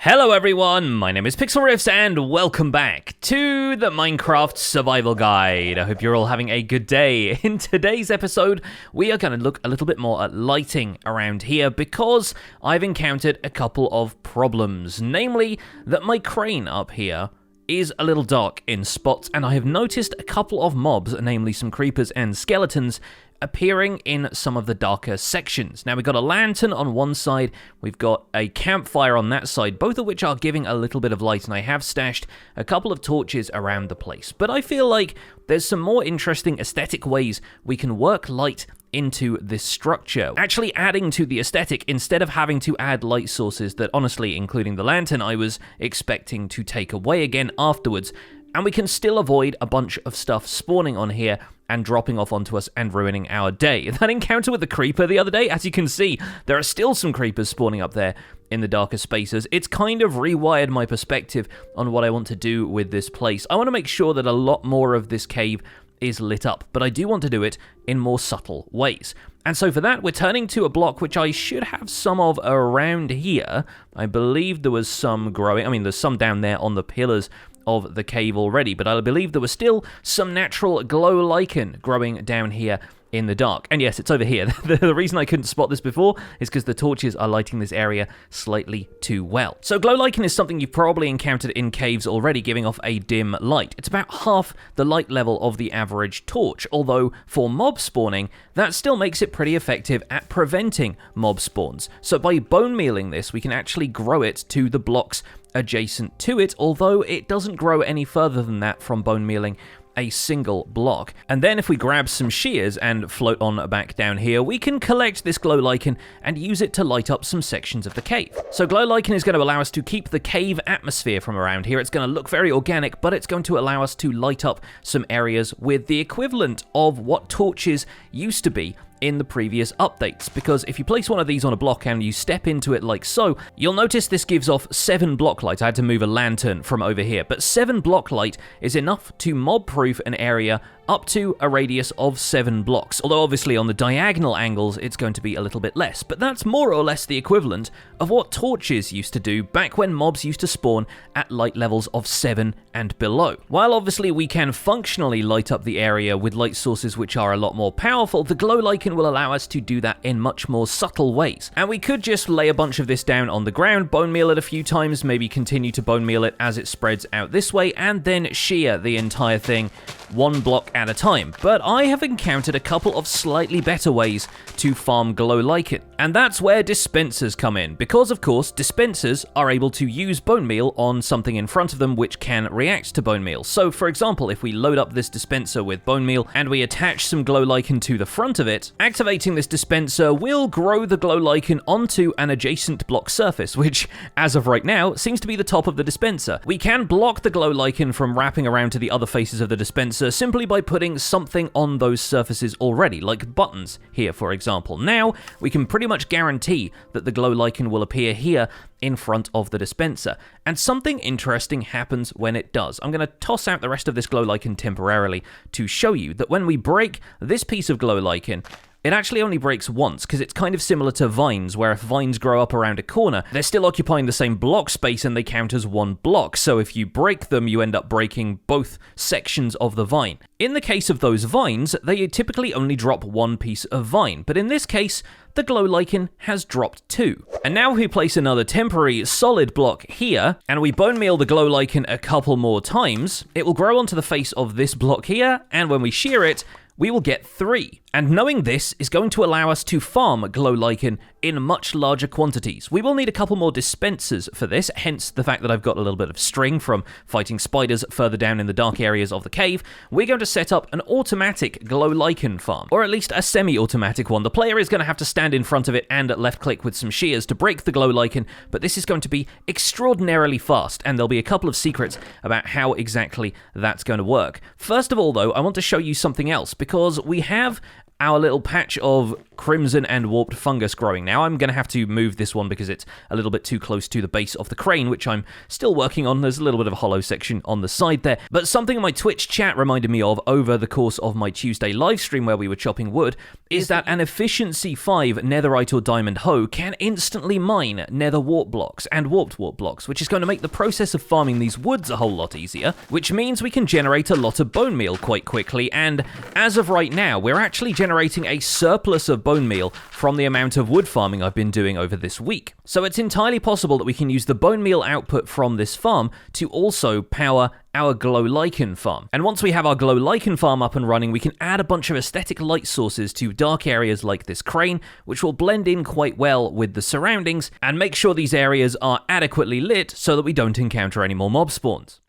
Hello everyone, my name is Pixlriffs and welcome back to the Minecraft Survival Guide. I hope you're all having a good day. In today's episode, we are going to look a little bit more at lighting around here because I've encountered a couple of problems. Namely, that my crane up here is a little dark in spots, and I have noticed a couple of mobs, namely some creepers and skeletons, appearing in some of the darker sections. Now, we've got a lantern on one side, we've got a campfire on that side, both of which are giving a little bit of light, and I have stashed a couple of torches around the place. But I feel like there's some more interesting aesthetic ways we can work light into this structure, actually adding to the aesthetic instead of having to add light sources that, honestly, including the lantern, I was expecting to take away again afterwards. And we can still avoid a bunch of stuff spawning on here and dropping off onto us and ruining our day. That encounter with the creeper the other day, as you can see, there are still some creepers spawning up there in the darker spaces. It's kind of rewired my perspective on what I want to do with this place. I want to make sure that a lot more of this cave is lit up, but I do want to do it in more subtle ways. And so for that, we're turning to a block which I should have some of around here. I believe there was some growing. I mean, there's some down there on the pillars of the cave already, but I believe there was still some natural glow lichen growing down here in the dark. And yes, it's over here. The reason I couldn't spot this before is because the torches are lighting this area slightly too well. So glow lichen is something you've probably encountered in caves already, giving off a dim light. It's about half the light level of the average torch, although for mob spawning, that still makes it pretty effective at preventing mob spawns. So by bone mealing this, we can actually grow it to the blocks adjacent to it, although it doesn't grow any further than that from bone mealing a single block. And then if we grab some shears and float on back down here, we can collect this glow lichen and use it to light up some sections of the cave. So glow lichen is going to allow us to keep the cave atmosphere from around here. It's going to look very organic, but it's going to allow us to light up some areas with the equivalent of what torches used to be in the previous updates, because if you place one of these on a block and you step into it like so, you'll notice this gives off 7 block light. I had to move a lantern from over here, but 7 block light is enough to mob-proof an area up to a radius of 7 blocks, although obviously on the diagonal angles it's going to be a little bit less, but that's more or less the equivalent of what torches used to do back when mobs used to spawn at light levels of 7 and below. While obviously we can functionally light up the area with light sources which are a lot more powerful, the glow lichen will allow us to do that in much more subtle ways. And we could just lay a bunch of this down on the ground, bone meal it a few times, maybe continue to bone meal it as it spreads out this way, and then shear the entire thing one block at a time. But I have encountered a couple of slightly better ways to farm glow lichen, and that's where dispensers come in, because of course dispensers are able to use bone meal on something in front of them which can react to bone meal. So for example, if we load up this dispenser with bone meal and we attach some glow lichen to the front of it, activating this dispenser will grow the glow lichen onto an adjacent block surface, which as of right now seems to be the top of the dispenser. We can block the glow lichen from wrapping around to the other faces of the dispenser simply by putting something on those surfaces already, like buttons here for example. Now we can pretty much guarantee that the glow lichen will appear here in front of the dispenser, and something interesting happens when it does. I'm going to toss out the rest of this glow lichen temporarily to show you that when we break this piece of glow lichen, it actually only breaks once, because it's kind of similar to vines, where if vines grow up around a corner, they're still occupying the same block space and they count as one block. So if you break them, you end up breaking both sections of the vine. In the case of those vines, they typically only drop one piece of vine, but in this case, the glow lichen has dropped 2. And now if we place another temporary solid block here, and we bone meal the glow lichen a couple more times, it will grow onto the face of this block here, and when we shear it, we will get 3. And knowing this is going to allow us to farm glow lichen in much larger quantities. We will need a couple more dispensers for this, hence the fact that I've got a little bit of string from fighting spiders further down in the dark areas of the cave. We're going to set up an automatic glow lichen farm, or at least a semi-automatic one. The player is going to have to stand in front of it and left-click with some shears to break the glow lichen, but this is going to be extraordinarily fast, and there'll be a couple of secrets about how exactly that's going to work. First of all, though, I want to show you something else, because we have our little patch of crimson and warped fungus growing. Now I'm going to have to move this one because it's a little bit too close to the base of the crane, which I'm still working on. There's a little bit of a hollow section on the side there, but something my Twitch chat reminded me of over the course of my Tuesday live stream where we were chopping wood is that an efficiency 5 netherite or diamond hoe can instantly mine nether warp blocks and warped warp blocks, which is going to make the process of farming these woods a whole lot easier, which means we can generate a lot of bone meal quite quickly. And as of right now, we're actually generating a surplus of bone meal from the amount of wood farming I've been doing over this week. So it's entirely possible that we can use the bone meal output from this farm to also power our Glow Lichen farm. And once we have our Glow Lichen farm up and running, we can add a bunch of aesthetic light sources to dark areas like this crane, which will blend in quite well with the surroundings and make sure these areas are adequately lit so that we don't encounter any more mob spawns.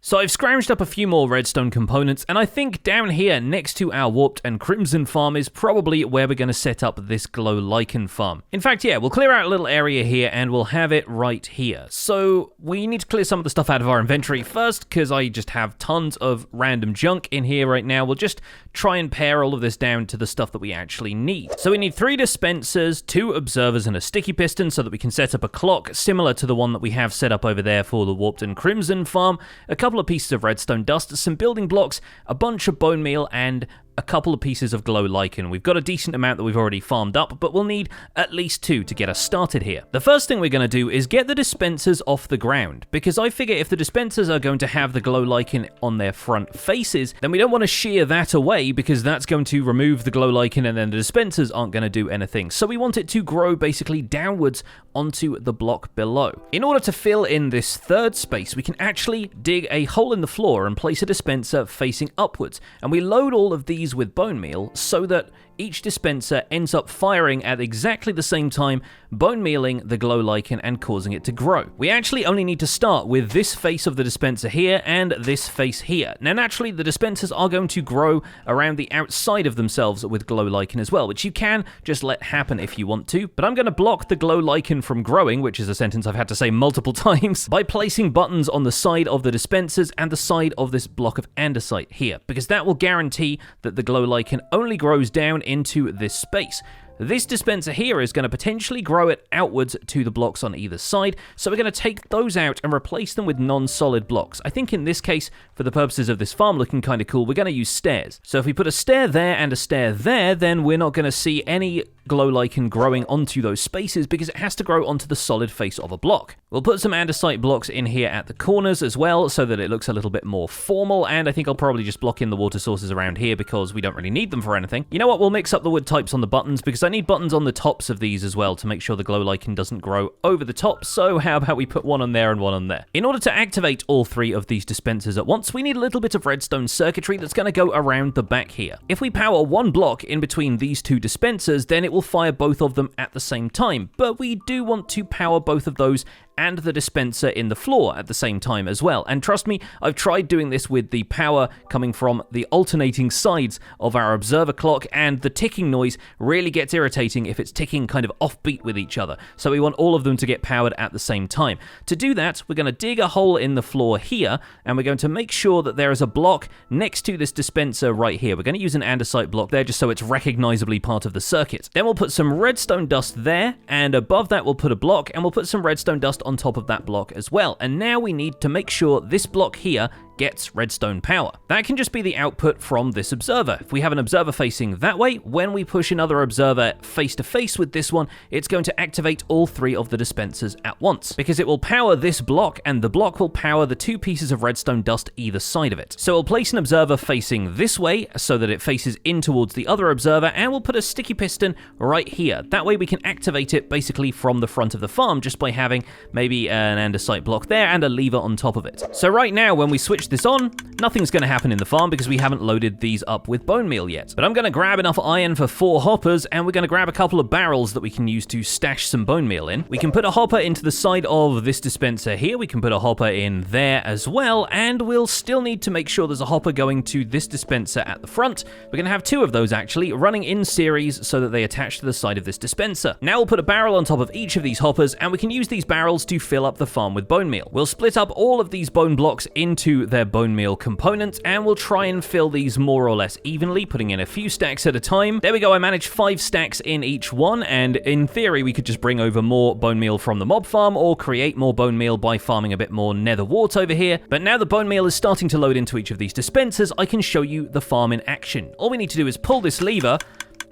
So I've scrounged up a few more redstone components, and I think down here next to our warped and crimson farm is probably where we're going to set up this Glow Lichen farm. In fact, yeah, we'll clear out a little area here and we'll have it right here. So we need to clear some of the stuff out of our inventory first because I just have tons of random junk in here right now. We'll just try and pare all of this down to the stuff that we actually need. So we need 3 dispensers, 2 observers, and a sticky piston so that we can set up a clock similar to the one that we have set up over there for the warped and crimson farm, a couple of pieces of redstone dust, some building blocks, a bunch of bone meal, and a couple of pieces of Glow Lichen. We've got a decent amount that we've already farmed up, but we'll need at least 2 to get us started here. The first thing we're going to do is get the dispensers off the ground, because I figure if the dispensers are going to have the Glow Lichen on their front faces, then we don't want to shear that away because that's going to remove the Glow Lichen and then the dispensers aren't going to do anything. So we want it to grow basically downwards onto the block below. In order to fill in this third space, we can actually dig a hole in the floor and place a dispenser facing upwards, and we load all of these with bone meal so that each dispenser ends up firing at exactly the same time, bone mealing the Glow Lichen and causing it to grow. We actually only need to start with this face of the dispenser here and this face here. Now naturally the dispensers are going to grow around the outside of themselves with Glow Lichen as well, which you can just let happen if you want to, but I'm going to block the Glow Lichen from growing, which is a sentence I've had to say multiple times, by placing buttons on the side of the dispensers and the side of this block of andesite here, because that will guarantee that the Glow Lichen only grows down into this space. This dispenser here is going to potentially grow it outwards to the blocks on either side, so we're going to take those out and replace them with non-solid blocks. I think in this case, for the purposes of this farm looking kind of cool, we're going to use stairs. So if we put a stair there and a stair there, then we're not going to see any Glow Lichen growing onto those spaces because it has to grow onto the solid face of a block. We'll put some andesite blocks in here at the corners as well so that it looks a little bit more formal, and I think I'll probably just block in the water sources around here because we don't really need them for anything. You know what, we'll mix up the wood types on the buttons because I need buttons on the tops of these as well to make sure the Glow Lichen doesn't grow over the top, so how about we put one on there and one on there. In order to activate all 3 of these dispensers at once, we need a little bit of redstone circuitry that's going to go around the back here. If we power one block in between these 2 dispensers, then it will fire both of them at the same time, but we do want to power both of those and the dispenser in the floor at the same time as well. And trust me, I've tried doing this with the power coming from the alternating sides of our observer clock, and the ticking noise really gets irritating if it's ticking kind of offbeat with each other. So we want all of them to get powered at the same time. To do that, we're going to dig a hole in the floor here, and we're going to make sure that there is a block next to this dispenser right here. We're going to use an andesite block there just so it's recognizably part of the circuit. Then we'll put some redstone dust there, and above that we'll put a block, and we'll put some redstone dust on top of that block as well. And now we need to make sure this block here gets redstone power. That can just be the output from this observer. If we have an observer facing that way, when we push another observer face to face with this one, it's going to activate all 3 of the dispensers at once, because it will power this block and the block will power the 2 pieces of redstone dust either side of it. So we'll place an observer facing this way so that it faces in towards the other observer, and we'll put a sticky piston right here. That way we can activate it basically from the front of the farm just by having maybe an andesite block there and a lever on top of it. So right now when we switch this on, nothing's going to happen in the farm because we haven't loaded these up with bone meal yet. But I'm going to grab enough iron for 4 hoppers, and we're going to grab a couple of barrels that we can use to stash some bone meal in. We can put a hopper into the side of this dispenser here. We can put a hopper in there as well, and we'll still need to make sure there's a hopper going to this dispenser at the front. We're going to have 2 of those actually running in series so that they attach to the side of this dispenser. Now we'll put a barrel on top of each of these hoppers, and we can use these barrels to fill up the farm with bone meal. We'll split up all of these bone blocks into their bone meal component, and we'll try and fill these more or less evenly, putting in a few stacks at a time. There we go, I managed 5 stacks in each one, and in theory we could just bring over more bone meal from the mob farm or create more bone meal by farming a bit more nether wart over here. But now the bone meal is starting to load into each of these dispensers, I can show you the farm in action. All we need to do is pull this lever,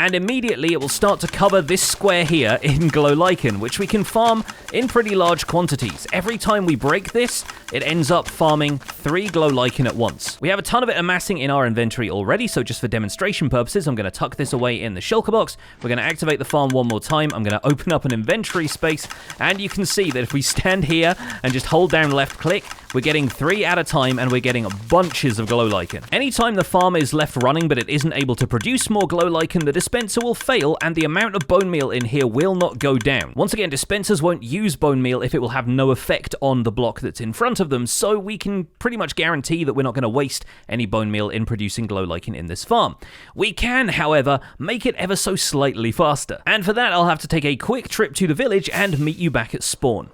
and immediately it will start to cover this square here in Glow Lichen, which we can farm in pretty large quantities. Every time we break this, it ends up farming 3 Glow Lichen at once. We have a ton of it amassing in our inventory already, so just for demonstration purposes, I'm going to tuck this away in the shulker box. We're going to activate the farm one more time. I'm going to open up an inventory space, and you can see that if we stand here and just hold down left click, we're getting 3 at a time, and we're getting bunches of Glow Lichen. Anytime the farm is left running but it isn't able to produce more Glow Lichen, the dispenser will fail and the amount of bone meal in here will not go down. Once again, dispensers won't use bone meal if it will have no effect on the block that's in front of them, so we can pretty much guarantee that we're not going to waste any bone meal in producing Glow Lichen in this farm. We can, however, make it ever so slightly faster. And for that, I'll have to take a quick trip to the village and meet you back at spawn.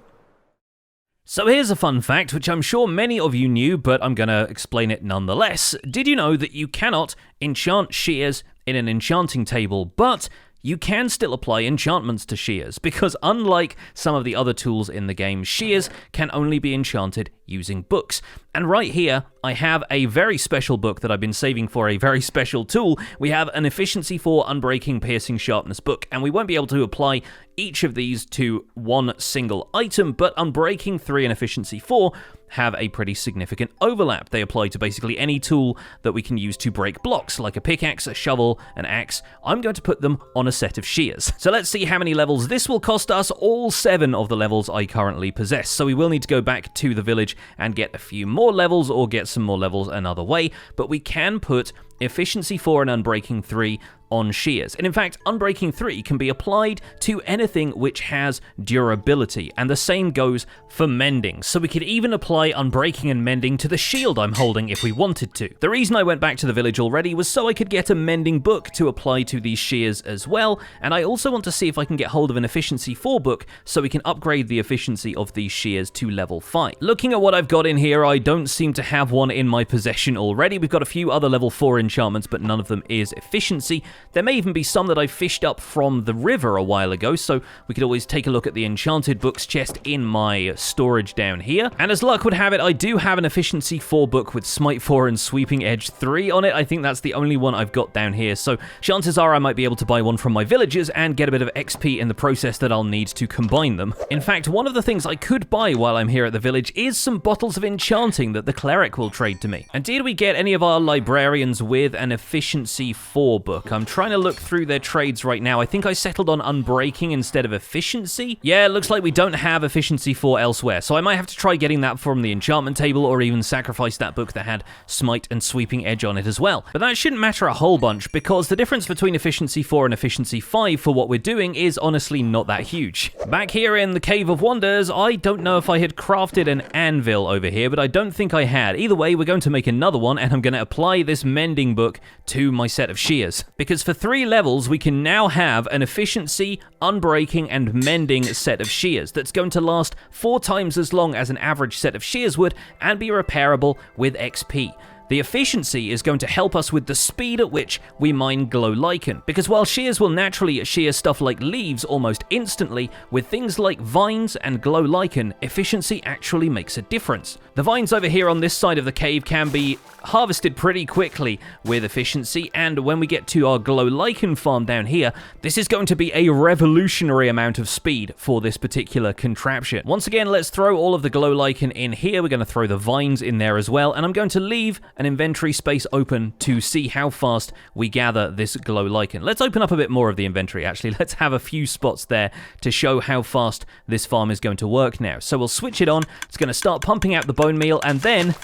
So here's a fun fact, which I'm sure many of you knew, but I'm going to explain it nonetheless. Did you know that you cannot enchant shears in an enchanting table, but you can still apply enchantments to shears, because unlike some of the other tools in the game, shears can only be enchanted using books. And right here, I have a very special book that I've been saving for a very special tool. We have an efficiency 4 unbreaking piercing sharpness book, and we won't be able to apply each of these to one single item, but unbreaking 3 and efficiency 4 have a pretty significant overlap. They apply to basically any tool that we can use to break blocks, like a pickaxe, a shovel, an axe. I'm going to put them on a set of shears. So let's see how many levels this will cost us. All 7 of the levels I currently possess. So we will need to go back to the village and get a few more levels, or get some more levels another way, but we can put efficiency 4 and unbreaking 3 on shears. And in fact, unbreaking 3 can be applied to anything which has durability, and the same goes for mending. So we could even apply unbreaking and mending to the shield I'm holding if we wanted to. The reason I went back to the village already was so I could get a mending book to apply to these shears as well, and I also want to see if I can get hold of an efficiency 4 book so we can upgrade the efficiency of these shears to level 5. Looking at what I've got in here, I don't seem to have one in my possession already. We've got a few other level 4 enchantments, but none of them is efficiency. There may even be some that I fished up from the river a while ago, so we could always take a look at the enchanted books chest in my storage down here. And as luck would have it, I do have an efficiency 4 book with smite 4 and sweeping edge 3 on it. I think that's the only one I've got down here, so chances are I might be able to buy one from my villagers and get a bit of XP in the process that I'll need to combine them. In fact, one of the things I could buy while I'm here at the village is some bottles of enchanting that the cleric will trade to me. And did we get any of our librarians with an efficiency 4 book? I'm trying to look through their trades right now. I think I settled on unbreaking instead of efficiency. Yeah, it looks like we don't have efficiency 4 elsewhere, so I might have to try getting that from the enchantment table, or even sacrifice that book that had smite and sweeping edge on it as well. But that shouldn't matter a whole bunch, because the difference between efficiency 4 and efficiency 5 for what we're doing is honestly not that huge. Back here in the Cave of Wonders, I don't know if I had crafted an anvil over here, but I don't think I had. Either way, we're going to make another one, and I'm going to apply this mending book to my set of shears. Because for 3 levels, we can now have an efficiency, unbreaking, and mending set of shears that's going to last 4 times as long as an average set of shears would, and be repairable with XP. The efficiency is going to help us with the speed at which we mine Glow Lichen, because while shears will naturally shear stuff like leaves almost instantly, with things like vines and Glow Lichen, efficiency actually makes a difference. The vines over here on this side of the cave can be harvested pretty quickly with efficiency, and when we get to our Glow Lichen farm down here, this is going to be a revolutionary amount of speed for this particular contraption. Once again, let's throw all of the Glow Lichen in here. We're going to throw the vines in there as well, and I'm going to leave an inventory space open to see how fast we gather this Glow Lichen. Let's open up a bit more of the inventory, actually. Let's have a few spots there to show how fast this farm is going to work now. So we'll switch it on. It's going to start pumping out the bone meal, and then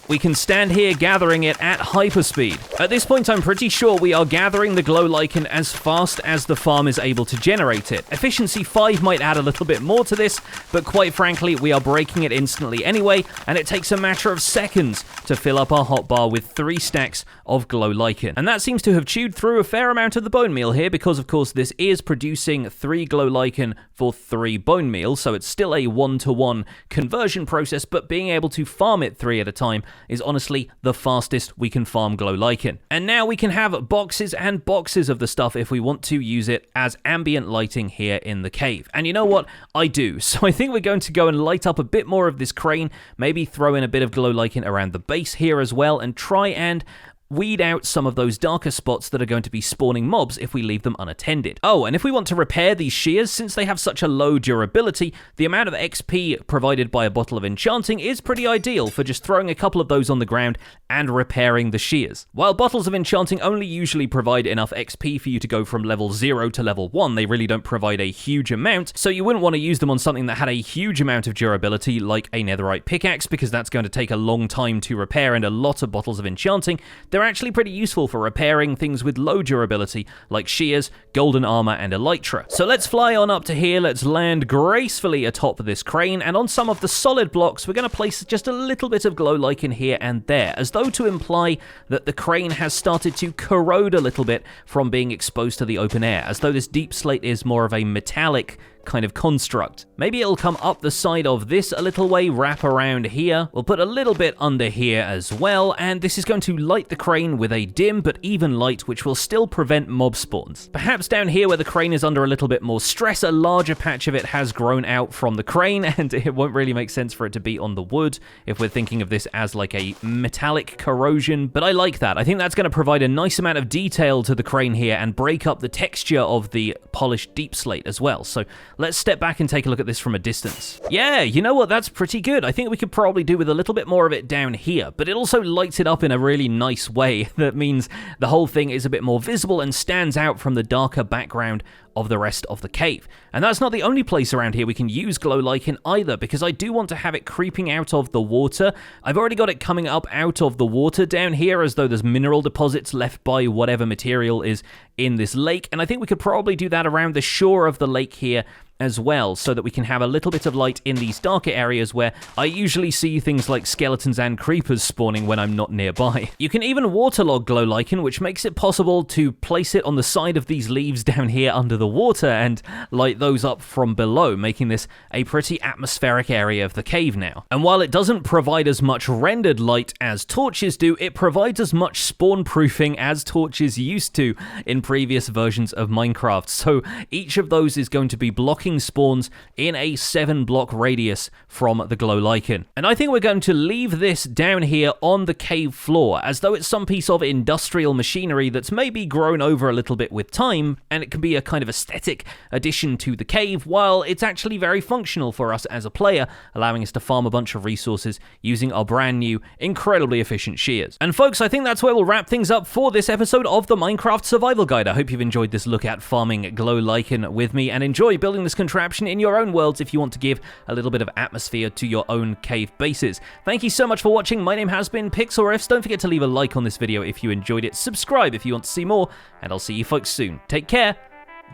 we can stand here gathering it at hyperspeed. At this point, I'm pretty sure we are gathering the Glow Lichen as fast as the farm is able to generate it. Efficiency 5 might add a little bit more to this, but quite frankly, we are breaking it instantly anyway, and it takes a matter of seconds to fill up our hotbar with 3 stacks of Glow Lichen. And that seems to have chewed through a fair amount of the bone meal here, because of course this is producing 3 Glow Lichen for 3 bone meal, so it's still a 1-to-1 conversion process, but being able to farm it 3 at a time is honestly the fastest we can farm Glow Lichen. And now we can have boxes and boxes of the stuff if we want to use it as ambient lighting here in the cave. And you know what? I do. So I think we're going to go and light up a bit more of this crane, maybe throw in a bit of Glow Lichen around the base here as well, and try and weed out some of those darker spots that are going to be spawning mobs if we leave them unattended. Oh, and if we want to repair these shears, since they have such a low durability, the amount of XP provided by a bottle of enchanting is pretty ideal for just throwing a couple of those on the ground and repairing the shears. While bottles of enchanting only usually provide enough XP for you to go from level 0 to level 1, they really don't provide a huge amount, so you wouldn't want to use them on something that had a huge amount of durability like a netherite pickaxe, because that's going to take a long time to repair and a lot of bottles of enchanting. They're actually pretty useful for repairing things with low durability like shears, golden armor, and elytra. So let's fly on up to here, let's land gracefully atop this crane, and on some of the solid blocks we're going to place just a little bit of Glow Lichen here and there, as though to imply that the crane has started to corrode a little bit from being exposed to the open air, as though this deep slate is more of a metallic kind of construct. Maybe it'll come up the side of this a little way, wrap around here. We'll put a little bit under here as well, and this is going to light the crane with a dim but even light, which will still prevent mob spawns. Perhaps down here where the crane is under a little bit more stress, a larger patch of it has grown out from the crane, and it won't really make sense for it to be on the wood if we're thinking of this as like a metallic corrosion, but I like that. I think that's going to provide a nice amount of detail to the crane here and break up the texture of the polished deep slate as well. So let's step back and take a look at this from a distance. Yeah, you know what? That's pretty good. I think we could probably do with a little bit more of it down here, but it also lights it up in a really nice way. That means the whole thing is a bit more visible and stands out from the darker background of the rest of the cave. And that's not the only place around here we can use Glow Lichen either, because I do want to have it creeping out of the water. I've already got it coming up out of the water down here, as though there's mineral deposits left by whatever material is in this lake, and I think we could probably do that around the shore of the lake here as well, so that we can have a little bit of light in these darker areas where I usually see things like skeletons and creepers spawning when I'm not nearby. You can even waterlog Glow Lichen, which makes it possible to place it on the side of these leaves down here under the water and light those up from below, making this a pretty atmospheric area of the cave now. And while it doesn't provide as much rendered light as torches do, it provides as much spawn proofing as torches used to in previous versions of Minecraft. So each of those is going to be blocking spawns in a 7-block radius from the Glow Lichen. And I think we're going to leave this down here on the cave floor, as though it's some piece of industrial machinery that's maybe grown over a little bit with time, and it can be a kind of aesthetic addition to the cave, while it's actually very functional for us as a player, allowing us to farm a bunch of resources using our brand new, incredibly efficient shears. And folks, I think that's where we'll wrap things up for this episode of the Minecraft Survival Guide. I hope you've enjoyed this look at farming Glow Lichen with me, and enjoy building this contraption in your own worlds if you want to give a little bit of atmosphere to your own cave bases. Thank you so much for watching. My name has been Pixlriffs. Don't forget to leave a like on this video if you enjoyed it, subscribe if you want to see more, and I'll see you folks soon. Take care.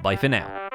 Bye for now.